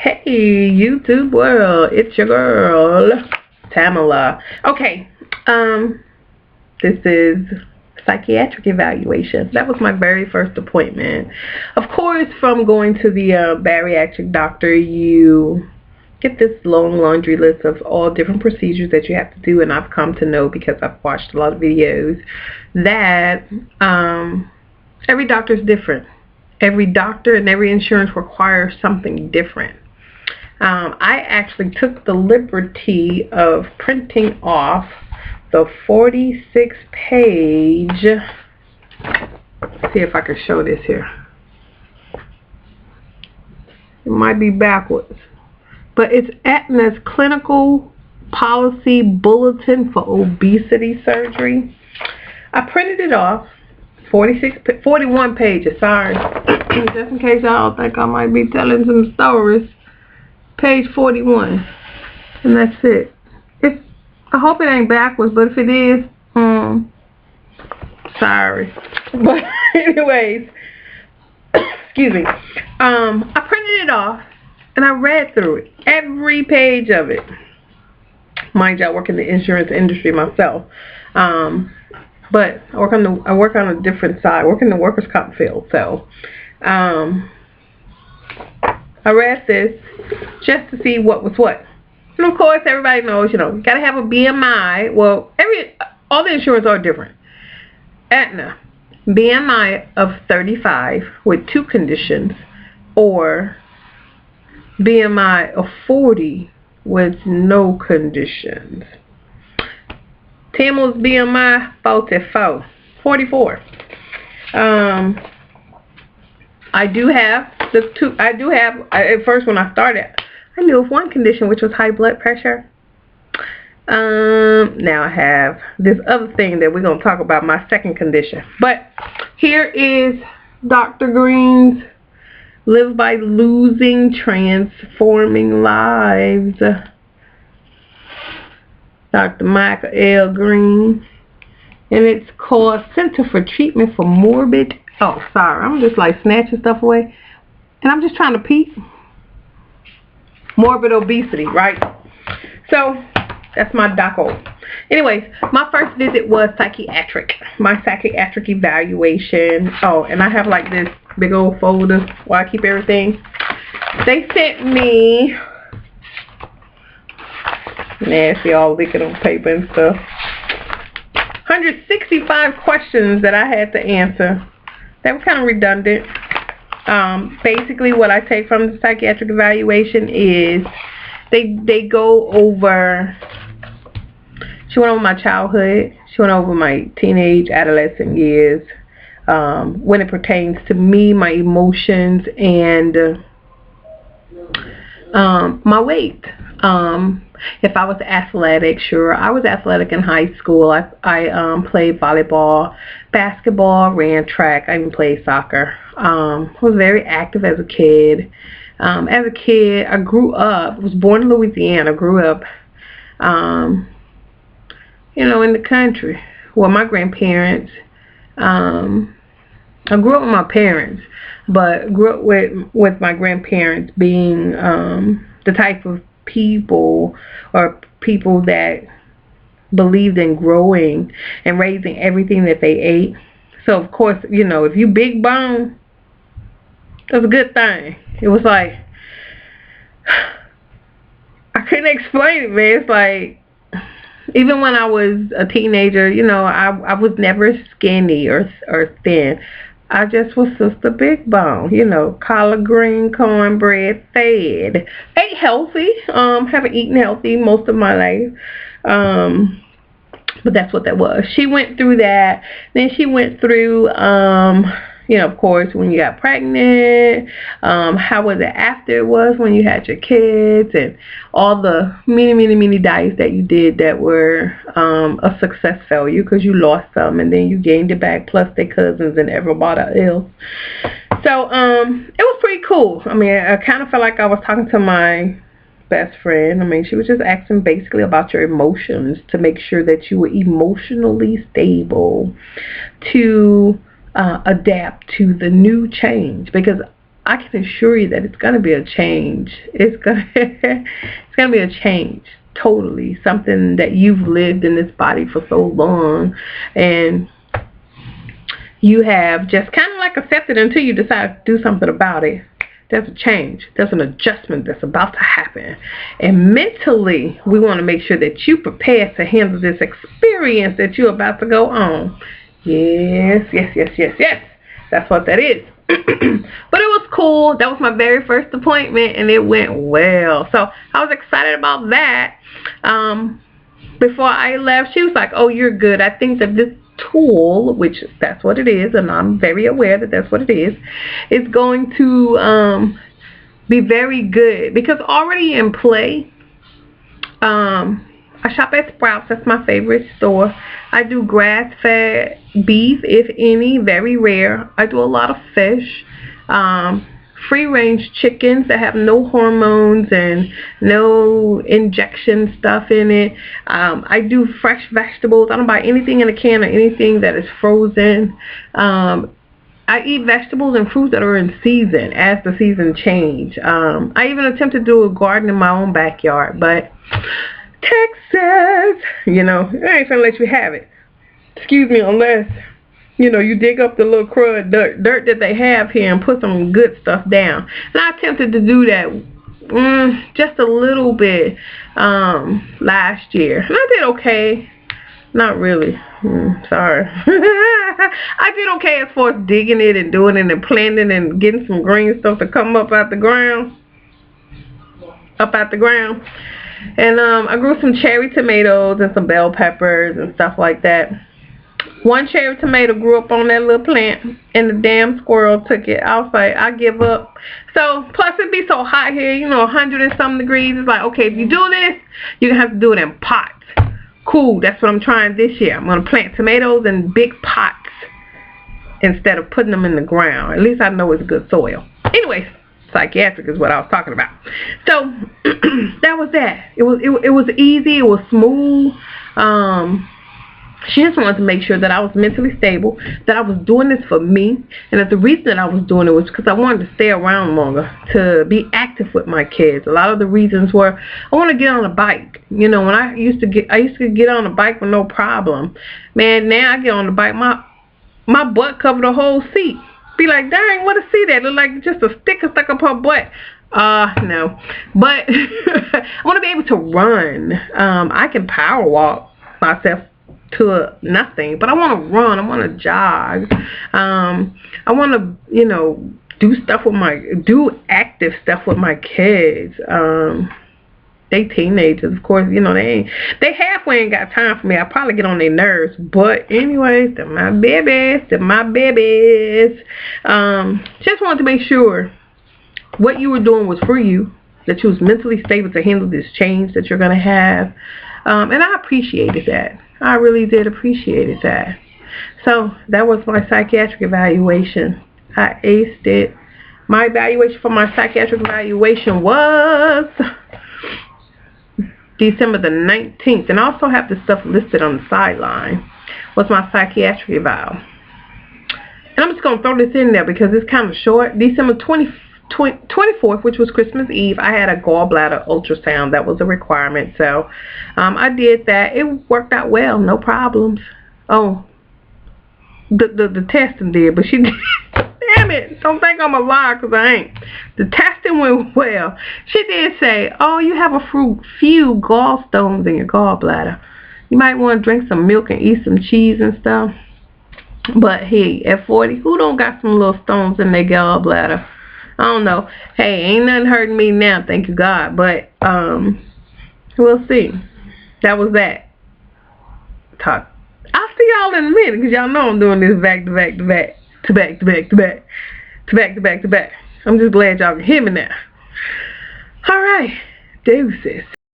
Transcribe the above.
Hey, YouTube world, it's your girl, Tamala. Okay, this is psychiatric evaluation. That was my very first appointment. Of course, from going to the bariatric doctor, you get this long laundry list of all different procedures that you have to do, and I've come to know, because I've watched a lot of videos, that every doctor is different. Every doctor and every insurance requires something different. I actually took the liberty of printing off the 46-page, see if I can show this here. It might be backwards, but it's Aetna's Clinical Policy Bulletin for Obesity Surgery. I printed it off, 41 pages, sorry, just in case y'all think I might be telling some stories. Page 41, and that's it. I hope it ain't backwards, but if it is, sorry. But anyways, excuse me. I printed it off and I read through it, every page of it. Mind you, I work in the insurance industry myself, but I work on a different side. I work in the workers' comp field, so I read this just to see what was what. And of course, everybody knows, you gotta have a BMI. Well, all the insurance are different. Aetna, BMI of 35 with 2 conditions, or BMI of 40 with no conditions. Timmels BMI 44. I do have at first when I started, I knew of one condition, which was high blood pressure. Now I have this other thing that we're going to talk about, my second condition. But here is Dr. Green's Live by Losing, Transforming Lives. Dr. Michael L. Green. And it's called Center for Treatment for Morbid. Oh, sorry. I'm just like snatching stuff away. And I'm just trying to peek. Morbid obesity, right? So, that's my doco. Anyways, my first visit was psychiatric. My psychiatric evaluation. Oh, and I have like this big old folder where I keep everything. They sent me, nasty, all licking on paper and stuff, 165 questions that I had to answer. That was kind of redundant. Basically, what I take from the psychiatric evaluation is they go over. She went over my childhood. She went over my teenage, adolescent years. When it pertains to me, my emotions, and my weight. If I was athletic, sure. I was athletic in high school. I played volleyball, basketball, ran track. I even played soccer. Was very active as a kid. I grew up, was born in Louisiana, grew up, in the country. Well, my grandparents, I grew up with my parents, but grew up with my grandparents being the type of people that believed in growing and raising everything that they ate. So of course, if you big bone, that's a good thing. It was like, I couldn't explain it, man. It's like, even when I was a teenager, I was never skinny or thin. I just was Sister Big Bone, collard green, cornbread, fed. Ate healthy. Haven't eaten healthy most of my life. But that's what that was. She went through that. Then she went through, of course, when you got pregnant, how was it after it was when you had your kids, and all the many diets that you did that were a success failure because you lost some and then you gained it back, plus their cousins and everybody else. So it was pretty cool. I mean, I kind of felt like I was talking to my best friend. I mean, she was just asking basically about your emotions to make sure that you were emotionally stable to adapt to the new change, because I can assure you that it's going to be a change. It's going to be a change. Totally. Something that you've lived in this body for so long, and you have just kind of like accepted until you decide to do something about it. There's a change. There's an adjustment that's about to happen. And mentally, we want to make sure that you prepare to handle this experience that you're about to go on. Yes, yes, yes, yes, yes. That's what that is. But it was cool. That was my very first appointment, and it went well. So I was excited about that. Before I left, she was like, oh, you're good. I think that this tool, which that's what it is, and I'm very aware that that's what it is going to be very good, because already in play, I shop at Sprouts. That's my favorite store. I do grass-fed beef, if any, very rare. I do a lot of fish, free-range chickens that have no hormones and no injection stuff in it. I do fresh vegetables. I don't buy anything in a can or anything that is frozen. I eat vegetables and fruits that are in season as the season change. I even attempt to do a garden in my own backyard, but Texas, you know, I ain't gonna let you have it. Excuse me, unless, you know, you dig up the little crud dirt that they have here and put some good stuff down. And I attempted to do that just a little bit last year. And I did okay. Not really. Sorry. I did okay as far as digging it and doing it and planting and getting some green stuff to come up out the ground. And I grew some cherry tomatoes and some bell peppers and stuff like that. One cherry tomato grew up on that little plant, and the damn squirrel took it. I was like, I give up. So, plus it'd be so hot here, you know, 100 and some degrees. It's like, okay, if you do this, you're going to have to do it in pots. Cool, that's what I'm trying this year. I'm going to plant tomatoes in big pots instead of putting them in the ground. At least I know it's good soil. Anyways, psychiatric is what I was talking about. So, that was that. It was easy. It was smooth. She just wanted to make sure that I was mentally stable, that I was doing this for me, and that the reason that I was doing it was because I wanted to stay around longer, to be active with my kids. A lot of the reasons were I want to get on a bike. You know, when I used to get on a bike with no problem. Man, now I get on the bike, my butt covered the whole seat. Be like, dang, what a seat that look like just a sticker stuck up her butt. No, but I want to be able to run. I can power walk myself to nothing, but I want to run. I want to jog. I want to, you know, do active stuff with my kids. They teenagers, of course, you know, they halfway ain't got time for me. I probably get on their nerves, but anyways, they're my babies. Just wanted to make sure what you were doing was for you, that you was mentally stable to handle this change that you're going to have. And I appreciated that. I really did appreciate that. So that was my psychiatric evaluation. I aced it. My evaluation for my psychiatric evaluation was December the 19th. And I also have this stuff listed on the sideline. Was my psychiatric eval. And I'm just going to throw this in there because it's kind of short. December 24th, which was Christmas Eve, I had a gallbladder ultrasound. That was a requirement. So I did that. It worked out well. No problems. Oh, the testing did, but she did. Damn it. Don't think I'm a liar, because I ain't. The testing went well. She did say, oh, you have a few gallstones in your gallbladder. You might want to drink some milk and eat some cheese and stuff. But hey, at 40, who don't got some little stones in their gallbladder? I don't know. Hey, ain't nothing hurting me now, thank you God. But we'll see. That was that. Talk. I'll see y'all in a minute, because y'all know I'm doing this back to back to back. I'm just glad y'all can hear me now. Alright. Deuces.